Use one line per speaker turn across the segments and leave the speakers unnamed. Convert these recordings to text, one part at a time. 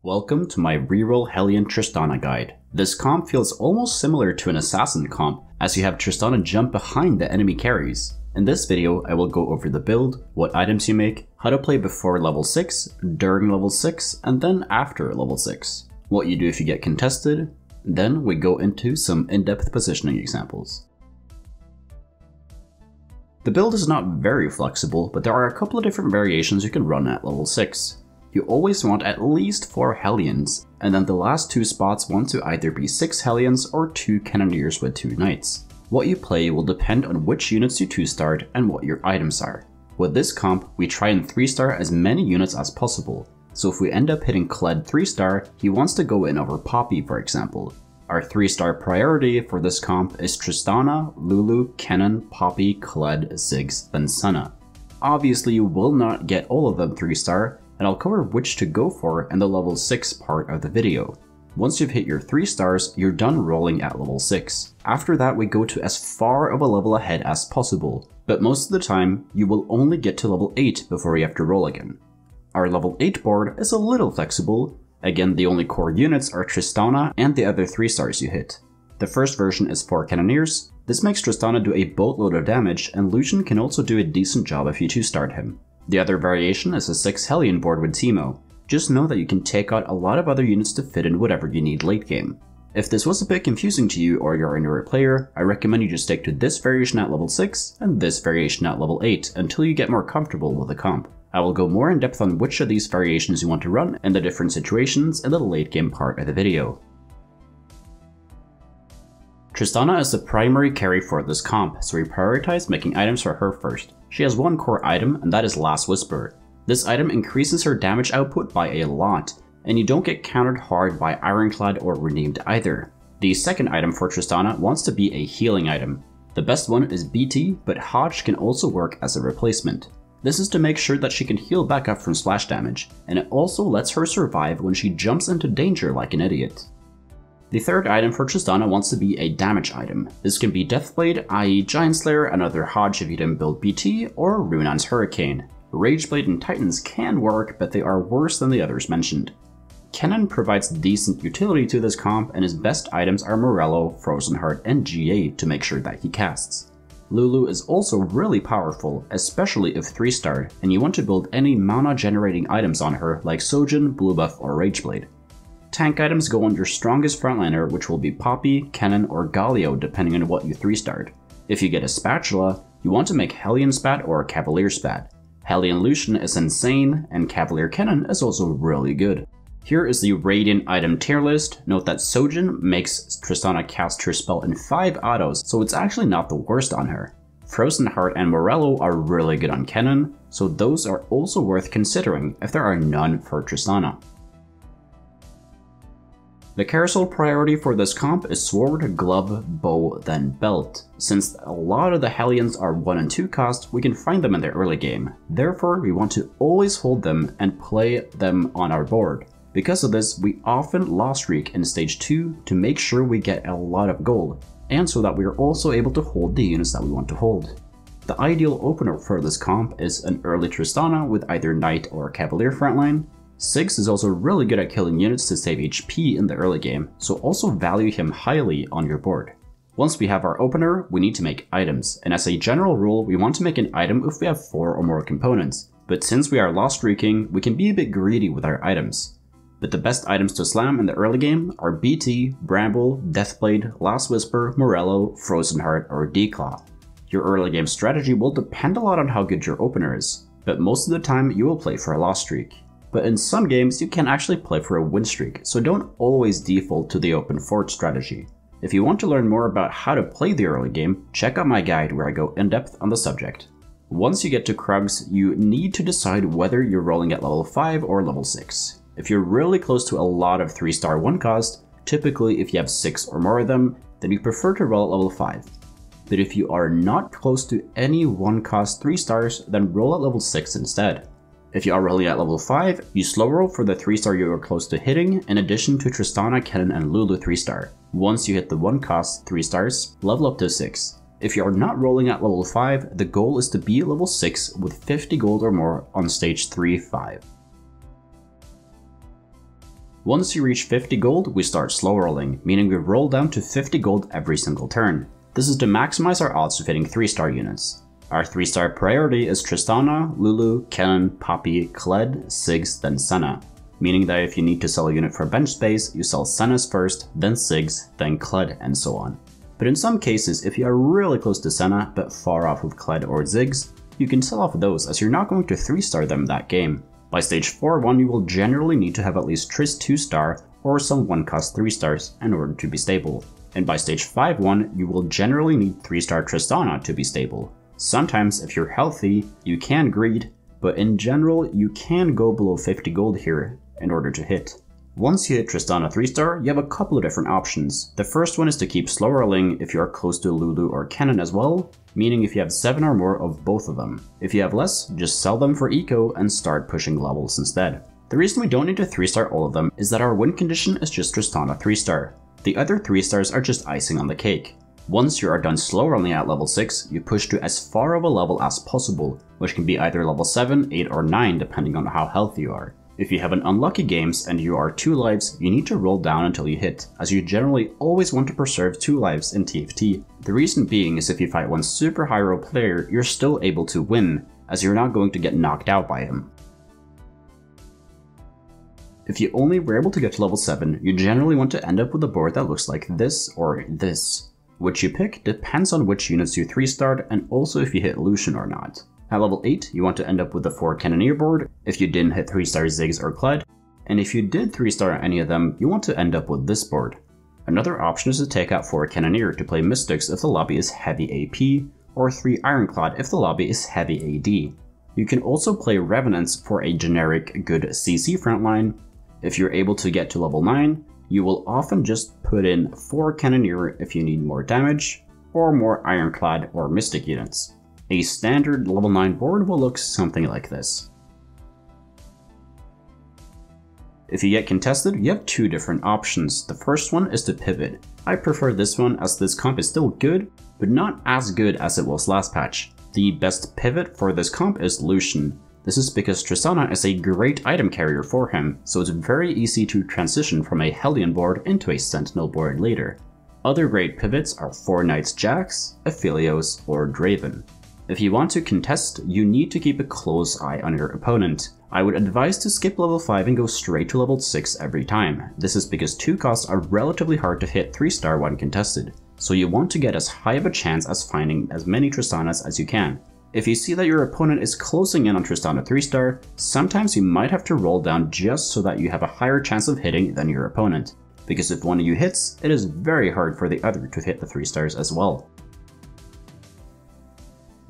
Welcome to my reroll Hellion Tristana guide. This comp feels almost similar to an assassin comp, as you have Tristana jump behind the enemy carries. In this video, I will go over the build, what items you make, how to play before level 6, during level 6, and then after level 6. What you do if you get contested. Then we go into some in-depth positioning examples. The build is not very flexible, but there are a couple of different variations you can run at level 6. You always want at least 4 Hellions, and then the last 2 spots want to either be 6 Hellions or 2 Cannoneers with 2 Knights. What you play will depend on which units you 2-starred and what your items are. With this comp, we try and 3-star as many units as possible, so if we end up hitting Kled 3-star, he wants to go in over Poppy for example. Our 3-star priority for this comp is Tristana, Lulu, Kennen, Poppy, Kled, Ziggs, then Senna. Obviously you will not get all of them 3-star, and I'll cover which to go for in the level 6 part of the video. Once you've hit your 3 stars, you're done rolling at level 6. After that we go to as far of a level ahead as possible, but most of the time you will only get to level 8 before you have to roll again. Our level 8 board is a little flexible. Again, the only core units are Tristana and the other 3 stars you hit. The first version is 4 Cannoneers. This makes Tristana do a boatload of damage, and Lucian can also do a decent job if you 2-starred him. The other variation is a 6 Hellion board with Teemo. Just know that you can take out a lot of other units to fit in whatever you need late game. If this was a bit confusing to you or you're a newer player, I recommend you just stick to this variation at level 6 and this variation at level 8 until you get more comfortable with the comp. I will go more in depth on which of these variations you want to run and the different situations in the late game part of the video. Tristana is the primary carry for this comp, so we prioritize making items for her first. She has one core item, and that is Last Whisper. This item increases her damage output by a lot, and you don't get countered hard by Ironclad or Redeemed either. The second item for Tristana wants to be a healing item. The best one is BT, but Hodge can also work as a replacement. This is to make sure that she can heal back up from splash damage, and it also lets her survive when she jumps into danger like an idiot. The third item for Tristana wants to be a damage item. This can be Deathblade, i.e. Giant Slayer, another Hodge if you didn't build BT, or Runaan's Hurricane. Rageblade and Titans can work, but they are worse than the others mentioned. Kennen provides decent utility to this comp, and his best items are Morello, Frozen Heart, and GA to make sure that he casts. Lulu is also really powerful, especially if 3-starred, and you want to build any mana generating items on her like Sojin, Blue Buff, or Rageblade. Tank items go on your strongest frontliner, which will be Poppy, Kennen, or Galio depending on what you 3-starred. If you get a Spatula, you want to make Hellion Spat or Cavalier Spat. Hellion Lucian is insane, and Cavalier Kennen is also really good. Here is the Radiant item tier list. Note that Sojin makes Tristana cast her spell in 5 autos, so it's actually not the worst on her. Frozen Heart and Morello are really good on Kennen, so those are also worth considering if there are none for Tristana. The carousel priority for this comp is Sword, Glove, Bow, then Belt. Since a lot of the Hellions are 1 and 2 cost, we can find them in the early game. Therefore, we want to always hold them and play them on our board. Because of this, we often lost streak in stage 2 to make sure we get a lot of gold, and so that we are also able to hold the units that we want to hold. The ideal opener for this comp is an early Tristana with either Knight or Cavalier frontline. Ziggs is also really good at killing units to save HP in the early game, so also value him highly on your board. Once we have our opener, we need to make items, and as a general rule, we want to make an item if we have 4 or more components. But since we are lost streaking, we can be a bit greedy with our items. But the best items to slam in the early game are BT, Bramble, Deathblade, Last Whisper, Morello, Frozen Heart, or Declaw. Your early game strategy will depend a lot on how good your opener is, but most of the time you will play for a lost streak. But in some games you can actually play for a win streak, so don't always default to the open fort strategy. If you want to learn more about how to play the early game, check out my guide where I go in depth on the subject. Once you get to Krugs, you need to decide whether you're rolling at level 5 or level 6. If you're really close to a lot of 3-star 1 cost, typically if you have 6 or more of them, then you prefer to roll at level 5. But if you are not close to any 1 cost 3 stars, then roll at level 6 instead. If you are rolling at level 5, you slow roll for the 3-star you are close to hitting, in addition to Tristana, Kennen, and Lulu 3-star. Once you hit the 1 cost 3 stars, level up to 6. If you are not rolling at level 5, the goal is to be at level 6 with 50 gold or more on stage 3-5. Once you reach 50 gold, we start slow rolling, meaning we roll down to 50 gold every single turn. This is to maximize our odds of hitting 3-star units. Our 3-star priority is Tristana, Lulu, Kennen, Poppy, Kled, Ziggs, then Senna. Meaning that if you need to sell a unit for bench space, you sell Senna's first, then Ziggs, then Kled, and so on. But in some cases, if you are really close to Senna, but far off with Kled or Ziggs, you can sell off those as you're not going to 3-star them that game. By stage 4-1, you will generally need to have at least Trist 2-star or some 1-cost 3-stars in order to be stable. And by stage 5-1, you will generally need 3-star Tristana to be stable. Sometimes, if you're healthy, you can greed, but in general, you can go below 50 gold here in order to hit. Once you hit Tristana 3-star, you have a couple of different options. The first one is to keep slow rolling if you are close to Lulu or Kennen as well, meaning if you have 7 or more of both of them. If you have less, just sell them for eco and start pushing levels instead. The reason we don't need to 3-star all of them is that our win condition is just Tristana 3-star. The other 3-stars are just icing on the cake. Once you are done slow rolling at level 6, you push to as far of a level as possible, which can be either level 7, 8 or 9 depending on how healthy you are. If you have an unlucky games and you are 2 lives, you need to roll down until you hit, as you generally always want to preserve 2 lives in TFT. The reason being is if you fight one super high roll player, you're still able to win, as you're not going to get knocked out by him. If you only were able to get to level 7, you generally want to end up with a board that looks like this or this. Which you pick depends on which units you 3-starred and also if you hit Lucian or not. At level 8, you want to end up with the 4 Cannoneer board if you didn't hit 3-star Ziggs or Kled, and if you did 3-star any of them, you want to end up with this board. Another option is to take out 4 Cannoneer to play Mystics if the lobby is heavy AP, or 3 Ironclad if the lobby is heavy AD. You can also play Revenants for a generic good CC frontline. If you're able to get to level 9, you will often just put in 4 Cannoneer if you need more damage, or more Ironclad or Mystic units. A standard level 9 board will look something like this. If you get contested, you have 2 different options. The first one is to pivot. I prefer this one as this comp is still good, but not as good as it was last patch. The best pivot for this comp is Lucian. This is because Tristana is a great item carrier for him, so it's very easy to transition from a Hellion board into a Sentinel board later. Other great pivots are 4 Knights Jax, Aphelios, or Draven. If you want to contest, you need to keep a close eye on your opponent. I would advise to skip level 5 and go straight to level 6 every time. This is because 2 costs are relatively hard to hit 3-star when contested, so you want to get as high of a chance as finding as many Tristanas as you can. If you see that your opponent is closing in on Tristana 3-star, sometimes you might have to roll down just so that you have a higher chance of hitting than your opponent, because if one of you hits, it is very hard for the other to hit the 3-stars as well.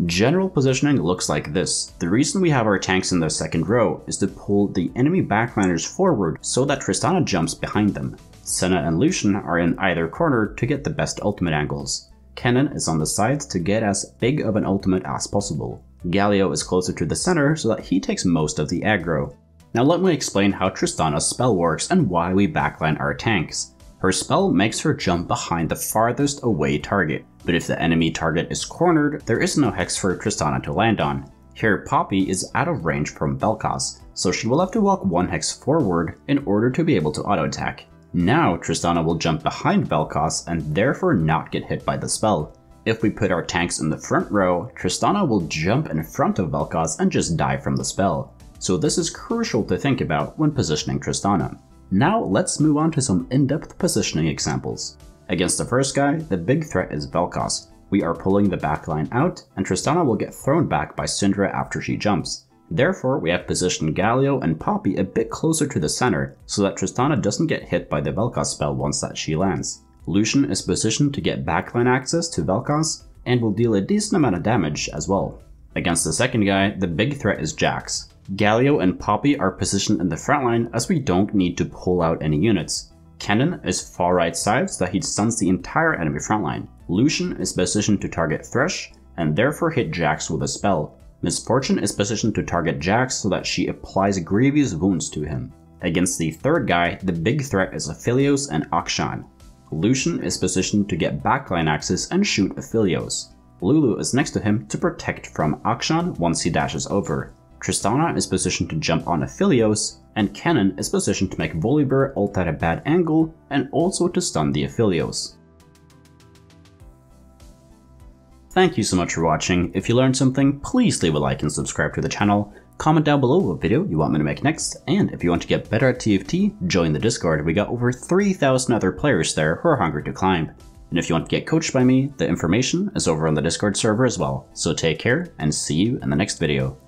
General positioning looks like this. The reason we have our tanks in the second row is to pull the enemy backliners forward so that Tristana jumps behind them. Senna and Lucian are in either corner to get the best ultimate angles. Kennen is on the sides to get as big of an ultimate as possible. Galio is closer to the center so that he takes most of the aggro. Now let me explain how Tristana's spell works and why we backline our tanks. Her spell makes her jump behind the farthest away target, but if the enemy target is cornered, there is no hex for Tristana to land on. Here Poppy is out of range from Vel'Koz, so she will have to walk 1 hex forward in order to be able to auto-attack. Now Tristana will jump behind Vel'Koz and therefore not get hit by the spell. If we put our tanks in the front row, Tristana will jump in front of Vel'Koz and just die from the spell. So this is crucial to think about when positioning Tristana. Now let's move on to some in-depth positioning examples. Against the first guy, the big threat is Vel'Koz. We are pulling the backline out, and Tristana will get thrown back by Syndra after she jumps. Therefore, we have positioned Galio and Poppy a bit closer to the center, so that Tristana doesn't get hit by the Vel'Koz spell once that she lands. Lucian is positioned to get backline access to Vel'Koz, and will deal a decent amount of damage as well. Against the second guy, the big threat is Jax. Galio and Poppy are positioned in the front line as we don't need to pull out any units. Kennen is far right side so that he stuns the entire enemy frontline. Lucian is positioned to target Thresh, and therefore hit Jax with a spell. Miss Fortune is positioned to target Jax so that she applies grievous wounds to him. Against the third guy, the big threat is Aphelios and Akshan. Lucian is positioned to get backline access and shoot Aphelios. Lulu is next to him to protect from Akshan once he dashes over. Tristana is positioned to jump on Aphelios, and Kennen is positioned to make Volibear ult at a bad angle and also to stun the Aphelios. Thank you so much for watching. If you learned something, please leave a like and subscribe to the channel. Comment down below what video you want me to make next, and if you want to get better at TFT, join the Discord. We got over 3,000 other players there who are hungry to climb. And if you want to get coached by me, the information is over on the Discord server as well. So take care, and see you in the next video.